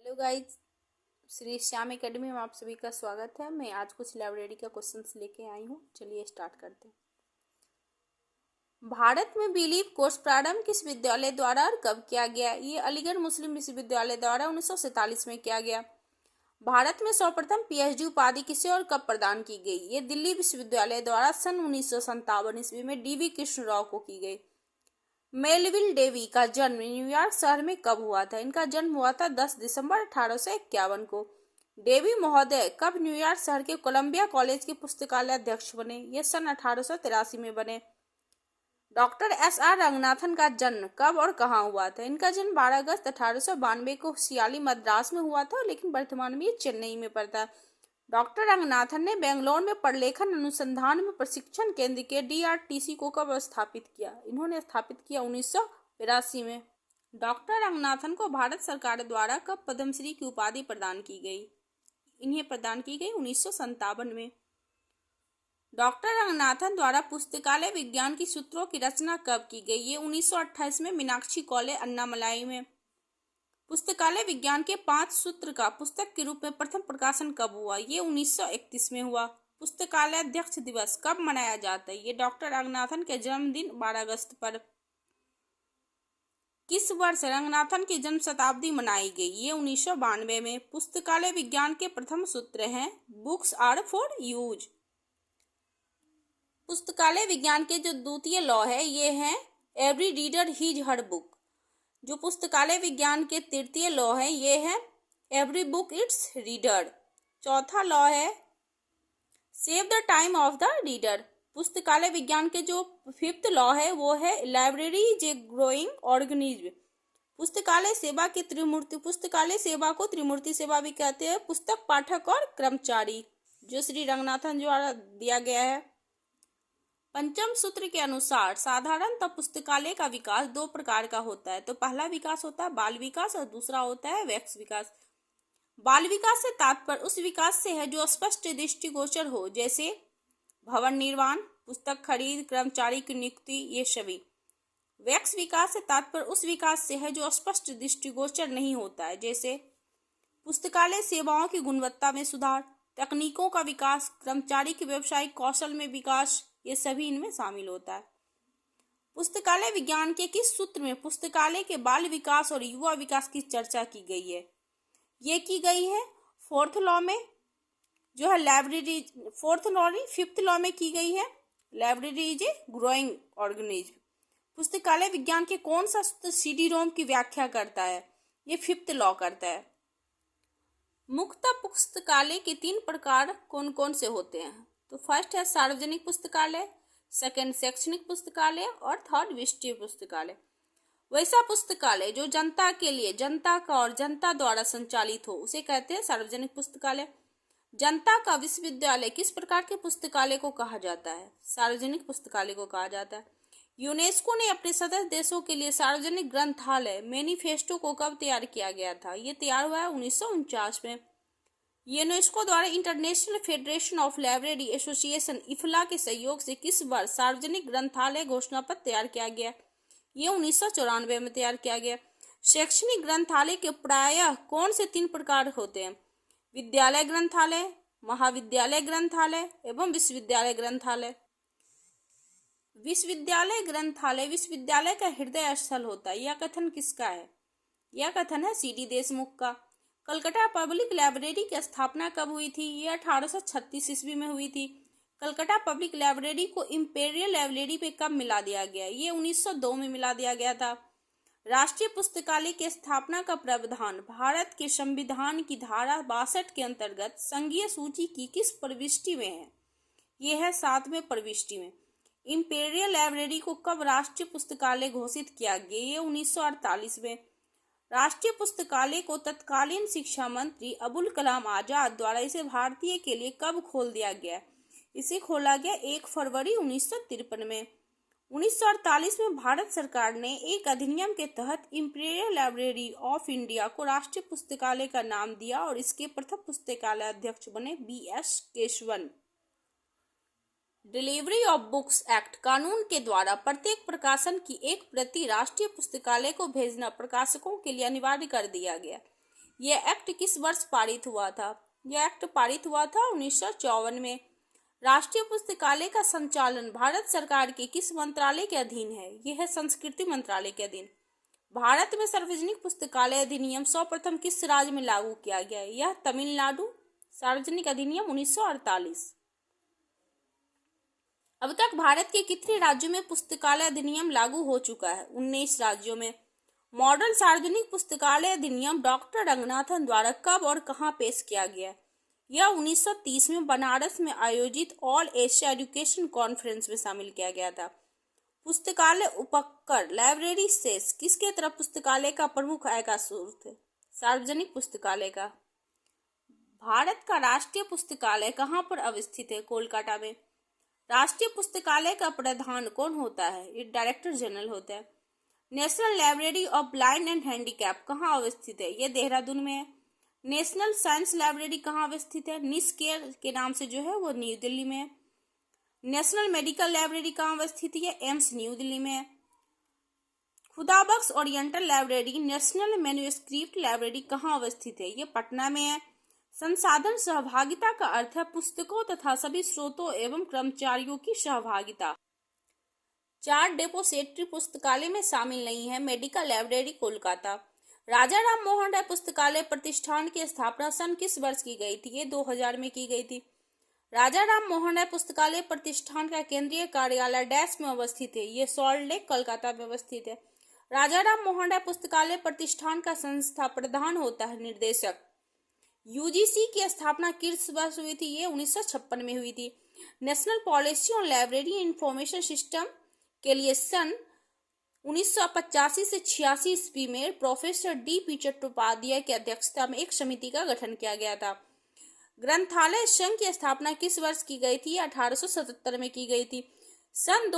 Hello guys, Shri Shyam academy में आप सभी का स्वागत है। मैं आज कुछ लाइब्रेरी का क्वेश्चंस लेके आई हूँ। चलिए स्टार्ट करते हैं। भारत में बीलीव कोर्स प्रारंभ किस विद्यालय द्वारा और कब किया गया? ये अलीगढ़ मुस्लिम विश्वविद्यालय द्वारा 1947 में किया गया। भारत में सर्वप्रथम पीएचडी उपाधि किसे और कब प्रदान की गई? ये दिल्ली विश्वविद्यालय द्वारा सन 1957 ईस्वी में डीवी कृष्णराव को की गई। मेलविल डेवी का जन्म न्यूयॉर्क शहर में कब हुआ था? इनका जन्म हुआ था 10 दिसंबर 1851 को। डेवी महोदय कब न्यूयॉर्क शहर के कोलंबिया कॉलेज के पुस्तकालय अध्यक्ष बने? ये सन 1883 में बने। Doctor SR. रंगनाथन का जन्म कब और कहाँ हुआ था? इनका जन्म 12 अगस्त 1892 को सियाली मद्रास में हुआ था, लेकिन वर्तमान में ये चेन्नई में पड़ता है। डॉक्टर रंगनाथन ने बेंगलोर में प्रलेखन अनुसंधान में प्रशिक्षण केंद्र के डीआरटीसी को कब स्थापित किया? इन्होंने स्थापित किया 1982 में। डॉक्टर रंगनाथन को भारत सरकार द्वारा कब पद्मश्री की उपाधि प्रदान की गई? इन्हें प्रदान की गई 1957 में। डॉक्टर रंगनाथन द्वारा पुस्तकालय विज्ञान की सूत्रों की रचना कब की गई? ये 1928 में मीनाक्षी कॉलेज अन्नामलाई में। पुस्तकालय विज्ञान के 5 सूत्र का पुस्तक के रूप में प्रथम प्रकाशन कब हुआ? ये 1931 में हुआ। पुस्तकालय अध्यक्ष दिवस कब मनाया जाता है? ये डॉक्टर रंगनाथन के जन्मदिन 12 अगस्त पर। किस वर्ष रंगनाथन की जन्म शताब्दी मनाई गई? ये 1992 में। पुस्तकालय विज्ञान के प्रथम सूत्र हैं बुक्स आर फॉर यूज। पुस्तकालय विज्ञान के जो द्वितीय लॉ है ये है एवरी रीडर हीज हर बुक। जो पुस्तकालय विज्ञान के तृतीय लॉ है ये है एवरी बुक इट्स रीडर। चौथा लॉ है save the time of the reader. पुस्तकालय विज्ञान के जो फिफ्थ लॉ है वो है library is a growing organism. पुस्तकालय सेवा की त्रिमूर्ति, पुस्तकालय सेवा को त्रिमूर्ति सेवा भी कहते हैं, पुस्तक पाठक और कर्मचारी, जो श्री रंगनाथन द्वारा दिया गया है। पंचम सूत्र के अनुसार साधारणतः पुस्तकालय का विकास 2 प्रकार का होता है। तो पहला विकास होता है बाल विकास और दूसरा होता है वयस्क विकास। बाल विकास से तात्पर्य उस विकास से है जो स्पष्ट दृष्टिगोचर हो, जैसे भवन निर्माण, पुस्तक खरीद, कर्मचारी की नियुक्ति, ये सभी। वयस्क विकास से तात्पर्य उस विकास से है जो स्पष्ट दृष्टिगोचर नहीं होता है, जैसे पुस्तकालय सेवाओं की गुणवत्ता में सुधार, तकनीकों का विकास, कर्मचारी के व्यवसायिक कौशल में विकास, ये सभी इनमें शामिल होता है। पुस्तकालय विज्ञान के किस सूत्र में पुस्तकालय के बाल विकास और युवा विकास की चर्चा की गई है? ये की गई है फोर्थ लॉ में, जो है लाइब्रेरी, फोर्थ लॉ नहीं फिफ्थ लॉ में की गई है library is a growing organism. पुस्तकालय विज्ञान के कौन सा सूत्र सीडी रोम की व्याख्या करता है? ये फिफ्थ लॉ करता है। मुख्यतः पुस्तकालय के 3 प्रकार कौन कौन से होते हैं? तो फर्स्ट है सार्वजनिक पुस्तकालय, सेकंड शैक्षणिक पुस्तकालय और थर्ड वित्तीय पुस्तकालय। वैसा पुस्तकालय जो जनता के लिए, जनता का और जनता द्वारा संचालित हो, उसे कहते हैं सार्वजनिक पुस्तकालय। जनता का विश्वविद्यालय किस प्रकार के पुस्तकालय को कहा जाता है? सार्वजनिक पुस्तकालय को कहा जाता है। यूनेस्को ने अपने सदस्य देशों के लिए सार्वजनिक ग्रंथालय मैनिफेस्टो को कब तैयार किया गया था? ये तैयार हुआ है 1949 में। यूनेस्को द्वारा international federation of library association IFLA के सहयोग से किस वर्ष सार्वजनिक ग्रंथालय घोषणा पत्र तैयार किया गया? ये 1994 में तैयार किया गया। शैक्षणिक ग्रंथालय के प्रायः कौन से 3 प्रकार होते हैं? विद्यालय ग्रंथालय, महाविद्यालय ग्रंथालय एवं विश्वविद्यालय ग्रंथालय। विश्वविद्यालय ग्रंथालय विश्वविद्यालय का हृदय स्थल होता है। यह कथन किसका है? यह कथन है सीडी देशमुख का। कलकत्ता पब्लिक लाइब्रेरी की स्थापना कब हुई थी? ये 1836 ईस्वी में हुई थी। कलकत्ता पब्लिक लाइब्रेरी को इंपीरियल लाइब्रेरी पे कब मिला दिया गया? ये 1902 में मिला दिया गया था। राष्ट्रीय पुस्तकालय की स्थापना का प्रावधान भारत के संविधान की धारा 62 के अंतर्गत संघीय सूची की किस प्रविष्टि में है? ये है 7वें प्रविष्टि में। इंपीरियल लाइब्रेरी को कब राष्ट्रीय पुस्तकालय घोषित किया गया? ये 1948 में। राष्ट्रीय पुस्तकालय को तत्कालीन शिक्षा मंत्री अबुल कलाम आजाद द्वारा इसे भारतीय के लिए कब खोल दिया गया? इसे खोला गया 1 फरवरी 1953 में। 1948 में भारत सरकार ने एक अधिनियम के तहत इंपीरियल लाइब्रेरी ऑफ इंडिया को राष्ट्रीय पुस्तकालय का नाम दिया और इसके प्रथम पुस्तकालय अध्यक्ष बने B S. Keshavan. Delivery of books act कानून के द्वारा प्रत्येक प्रकाशन की एक प्रति राष्ट्रीय पुस्तकालय को भेजना प्रकाशकों के लिए अनिवार्य कर दिया गया। यह एक्ट किस वर्ष पारित हुआ था? यह एक्ट पारित हुआ था 1954 में। राष्ट्रीय पुस्तकालय का संचालन भारत सरकार के किस मंत्रालय के अधीन है? यह है संस्कृति मंत्रालय के अधीन। भारत में सार्वजनिक पुस्तकालय अधिनियम सर्वप्रथम किस राज्य में लागू किया गया? यह तमिलनाडु। सार्वजनिक अधिनियम 1948। अब तक भारत के कितने राज्यों में पुस्तकालय अधिनियम लागू हो चुका है? 19 राज्यों में। मॉडल सार्वजनिक पुस्तकालय अधिनियम डॉक्टर रंगनाथन द्वारा कब और कहां पेश किया गया? यह 1930 में बनारस में आयोजित ऑल एशिया एजुकेशन कॉन्फ्रेंस में शामिल किया गया था। पुस्तकालय उपकर लाइब्रेरी सेस किसके तरफ पुस्तकालय का प्रमुख आय का स्रोत है? सार्वजनिक पुस्तकालय का। भारत का राष्ट्रीय पुस्तकालय कहाँ पर अवस्थित है? कोलकाता में। राष्ट्रीय पुस्तकालय का प्रधान कौन होता है? ये डायरेक्टर जनरल होता है। National library of blind and handicap कहाँ अवस्थित है? ये देहरादून में है। नेशनल साइंस लाइब्रेरी कहाँ अवस्थित है? निस्केयर के नाम से जो है वो न्यू दिल्ली में है। नेशनल मेडिकल लाइब्रेरी कहाँ अवस्थित है? एम्स न्यू दिल्ली में है। Khudabakhsh oriental library national manuscript library कहाँ अवस्थित है? ये पटना में है। संसाधन सहभागिता का अर्थ है पुस्तकों तथा सभी स्रोतों एवं कर्मचारियों की सहभागिता। 4 डेपोसेटरी पुस्तकालय में शामिल नहीं है। Medical library Kolkata. राजा राम मोहन राय पुस्तकालय प्रतिष्ठान की स्थापना सन किस वर्ष की गई थी? ये 2000 में की गई थी। राजा राम मोहन राय पुस्तकालय प्रतिष्ठान का केंद्रीय कार्यालय डैश में अवस्थित है? ये सॉल्ट लेक कोलकाता में अवस्थित है। राजा राम मोहन राय पुस्तकालय प्रतिष्ठान का संस्था प्रधान होता है निर्देशक। यूजीसी की स्थापना किस वर्ष हुई थी? ये 1956 में हुई थी। National policy on library information system के लिए सन 1985 से 86 ईस्वी में प्रोफेसर डी.पी. चट्टोपाध्याय की अध्यक्षता में एक समिति का गठन किया गया था। ग्रंथालय संघ की स्थापना किस वर्ष की गई थी? 1877 में की गई थी। सन